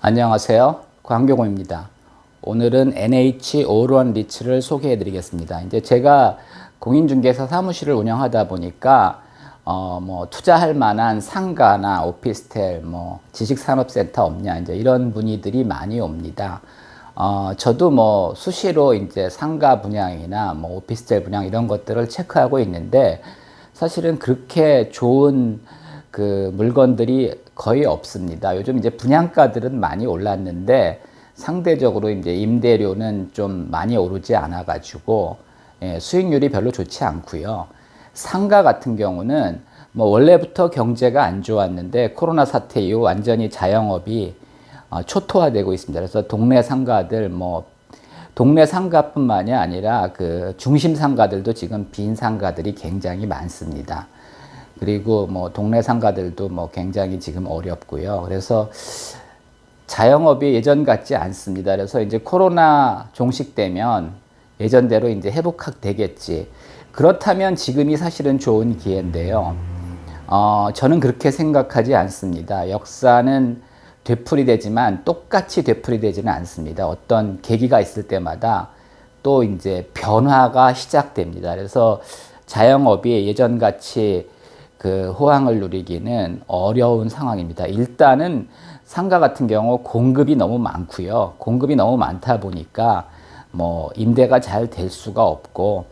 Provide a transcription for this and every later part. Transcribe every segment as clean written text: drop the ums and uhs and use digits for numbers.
안녕하세요. 광경호입니다. 오늘은 NH 올원 리츠를 소개해 드리겠습니다. 이제 제가 공인중개사 사무실을 운영하다 보니까 투자할 만한 상가나 오피스텔, 지식산업센터 없냐, 이제 이런 문의들이 많이 옵니다. 저도 수시로 이제 상가 분양이나 오피스텔 분양 이런 것들을 체크하고 있는데, 사실은 그렇게 좋은 그 물건들이 거의 없습니다. 요즘 이제 분양가들은 많이 올랐는데 상대적으로 이제 임대료는 좀 많이 오르지 않아 가지고 수익률이 별로 좋지 않고요. 상가 같은 경우는 원래부터 경제가 안 좋았는데 코로나 사태 이후 완전히 자영업이 초토화되고 있습니다. 그래서 동네 상가들 동네 상가뿐만이 아니라 그 중심 상가들도 지금 빈 상가들이 굉장히 많습니다. 그리고 동네 상가들도 굉장히 지금 어렵고요. 그래서 자영업이 예전 같지 않습니다. 그래서 이제 코로나 종식되면 예전대로 이제 회복되겠지. 그렇다면 지금이 사실은 좋은 기회인데요. 저는 그렇게 생각하지 않습니다. 역사는 되풀이되지만 똑같이 되풀이되지는 않습니다. 어떤 계기가 있을 때마다 또 이제 변화가 시작됩니다. 그래서 자영업이 예전같이 그 호황을 누리기는 어려운 상황입니다. 일단은 상가 같은 경우 공급이 너무 많고요. 공급이 너무 많다 보니까 임대가 잘 될 수가 없고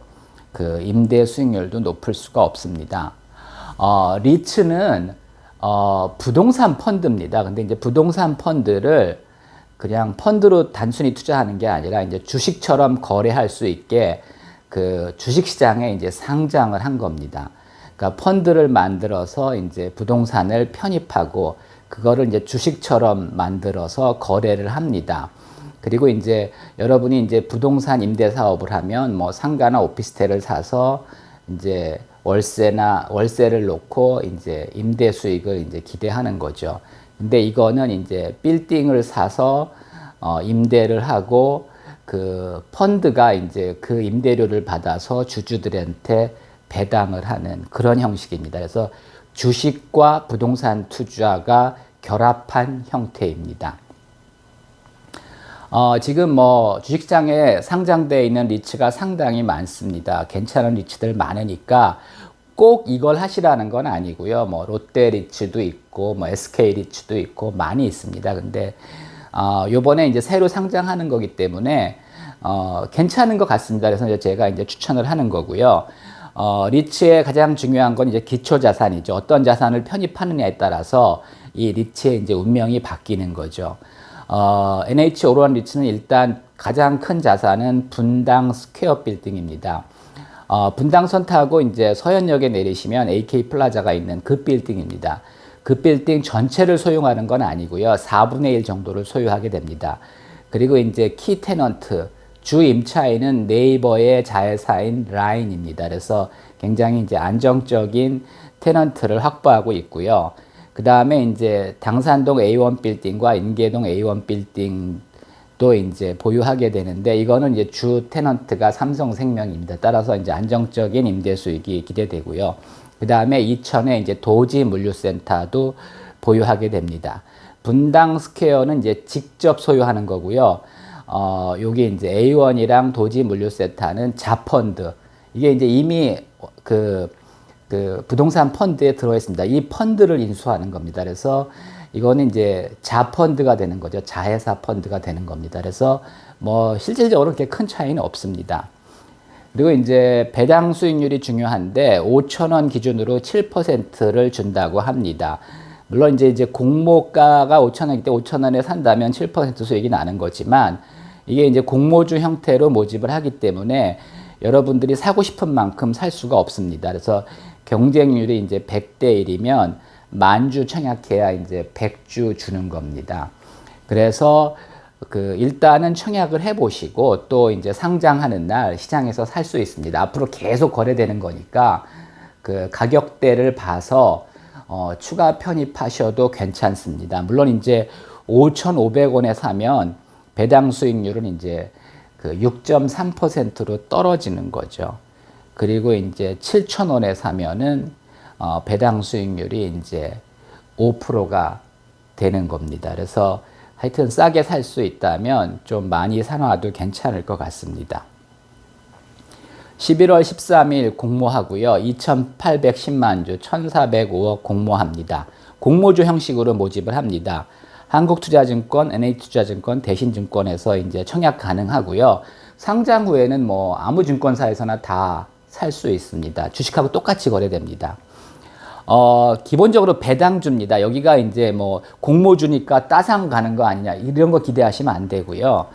그 임대 수익률도 높을 수가 없습니다. 리츠는 부동산 펀드입니다. 근데 이제 부동산 펀드를 그냥 펀드로 단순히 투자하는 게 아니라 이제 주식처럼 거래할 수 있게 그 주식시장에 이제 상장을 한 겁니다. 그러니까 펀드를 만들어서 이제 부동산을 편입하고 그거를 이제 주식처럼 만들어서 거래를 합니다. 그리고 이제 여러분이 이제 부동산 임대 사업을 하면 상가나 오피스텔을 사서 이제 월세를 놓고 이제 임대 수익을 이제 기대하는 거죠. 근데 이거는 이제 빌딩을 사서 임대를 하고 그 펀드가 이제 그 임대료를 받아서 주주들한테 배당을 하는 그런 형식입니다. 그래서 주식과 부동산 투자가 결합한 형태입니다. 지금 주식시장에 상장되어 있는 리츠가 상당히 많습니다. 괜찮은 리츠들 많으니까 꼭 이걸 하시라는 건 아니고요. 롯데 리츠도 있고, SK 리츠도 있고, 많이 있습니다. 근데, 요번에 이제 새로 상장하는 거기 때문에, 괜찮은 것 같습니다. 그래서 제가 이제 추천을 하는 거고요. 리츠의 가장 중요한 건 이제 기초 자산이죠. 어떤 자산을 편입하느냐에 따라서 이 리츠의 이제 운명이 바뀌는 거죠. NH 올원 리츠는 일단 가장 큰 자산은 분당 스퀘어 빌딩입니다. 분당선 타고 이제 서현역에 내리시면 AK 플라자가 있는 그 빌딩입니다. 그 빌딩 전체를 소유하는 건 아니고요. 4분의 1 정도를 소유하게 됩니다. 그리고 이제 키 테넌트, 주 임차인은 네이버의 자회사인 라인입니다. 그래서 굉장히 이제 안정적인 테넌트를 확보하고 있고요. 그 다음에 이제 당산동 A1 빌딩과 인계동 A1 빌딩도 이제 보유하게 되는데, 이거는 이제 주 테넌트가 삼성생명입니다. 따라서 이제 안정적인 임대 수익이 기대되고요. 그 다음에 이천에 이제 도지 물류센터도 보유하게 됩니다. 분당 스퀘어는 이제 직접 소유하는 거고요. 여기 이제 A1이랑 도지 물류센터는 자펀드. 이게 이제 이미 그 부동산 펀드에 들어 있습니다. 이 펀드를 인수하는 겁니다. 그래서 이거는 이제 자펀드가 되는 거죠. 자회사 펀드가 되는 겁니다. 그래서 실질적으로 그렇게 큰 차이는 없습니다. 그리고 이제 배당 수익률이 중요한데 5,000원 기준으로 7%를 준다고 합니다. 물론 이제 공모가가 5,000원일 때 5,000원에 산다면 7% 수익이 나는 거지만, 이게 이제 공모주 형태로 모집을 하기 때문에 여러분들이 사고 싶은 만큼 살 수가 없습니다. 그래서 경쟁률이 이제 100대 1이면 만주 청약해야 이제 100주 주는 겁니다. 그래서 일단은 청약을 해보시고 또 이제 상장하는 날 시장에서 살 수 있습니다. 앞으로 계속 거래되는 거니까 그 가격대를 봐서 추가 편입하셔도 괜찮습니다. 물론 이제 5,500원에 사면 배당 수익률은 이제 그 6.3%로 떨어지는 거죠. 그리고 이제 7,000원에 사면은 배당 수익률이 이제 5%가 되는 겁니다. 그래서 하여튼 싸게 살 수 있다면 좀 많이 사놔도 괜찮을 것 같습니다. 11월 13일 공모하고요. 2,810만 주, 1,405억 공모합니다. 공모주 형식으로 모집을 합니다. 한국투자증권, NH투자증권, 대신증권에서 이제 청약 가능하고요. 상장 후에는 뭐 아무 증권사에서나 다 살 수 있습니다. 주식하고 똑같이 거래됩니다. 기본적으로 배당주입니다. 여기가 이제 뭐 공모주니까 따상 가는 거 아니냐 이런 거 기대하시면 안 되고요.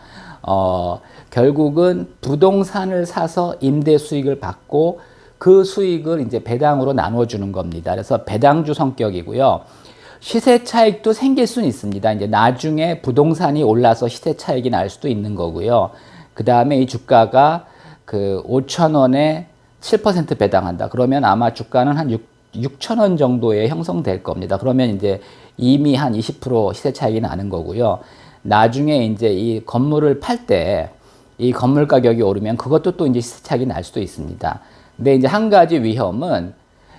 결국은 부동산을 사서 임대 수익을 받고 그 수익을 이제 배당으로 나눠주는 겁니다. 그래서 배당주 성격이고요. 시세 차익도 생길 수는 있습니다. 이제 나중에 부동산이 올라서 시세 차익이 날 수도 있는 거고요. 그 다음에 이 주가가 그 5,000원에 7% 배당한다. 그러면 아마 주가는 한 6,000원 정도에 형성될 겁니다. 그러면 이제 이미 한 20% 시세 차익이 나는 거고요. 나중에 이제 이 건물을 팔 때 이 건물 가격이 오르면 그것도 또 이제 시세 차익이 날 수도 있습니다. 근데 이제 한 가지 위험은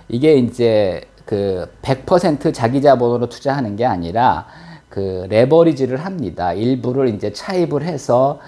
이게 이제 그 100% 자기 자본으로 투자하는 게 아니라 그 레버리지를 합니다. 일부를 이제 차입을 해서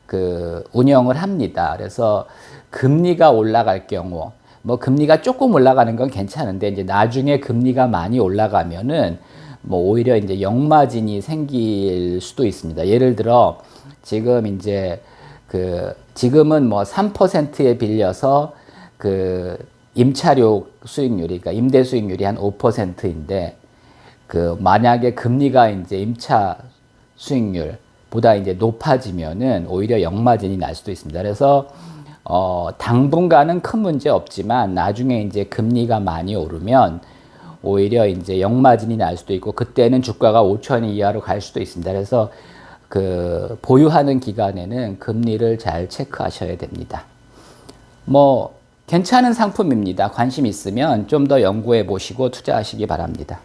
그 운영을 합니다. 그래서 금리가 올라갈 경우 뭐 금리가 조금 올라가는 건 괜찮은데 이제 나중에 금리가 많이 올라가면은 뭐 오히려 이제 역마진이 생길 수도 있습니다. 예를 들어 지금 이제 그 지금은 뭐 3%에 빌려서 그 임차료 수익률이 그러니까 임대 수익률이 한 5%인데 그 만약에 금리가 이제 임차 수익률보다 이제 높아지면은 오히려 역마진이 날 수도 있습니다. 그래서 당분간은 큰 문제 없지만 나중에 이제 금리가 많이 오르면 오히려 이제 역마진이 날 수도 있고 그때는 주가가 5,000원 이하로 갈 수도 있습니다. 그래서 그 보유하는 기간에는 금리를 잘 체크하셔야 됩니다. 뭐 괜찮은 상품입니다. 관심 있으면 좀 더 연구해 보시고 투자하시기 바랍니다.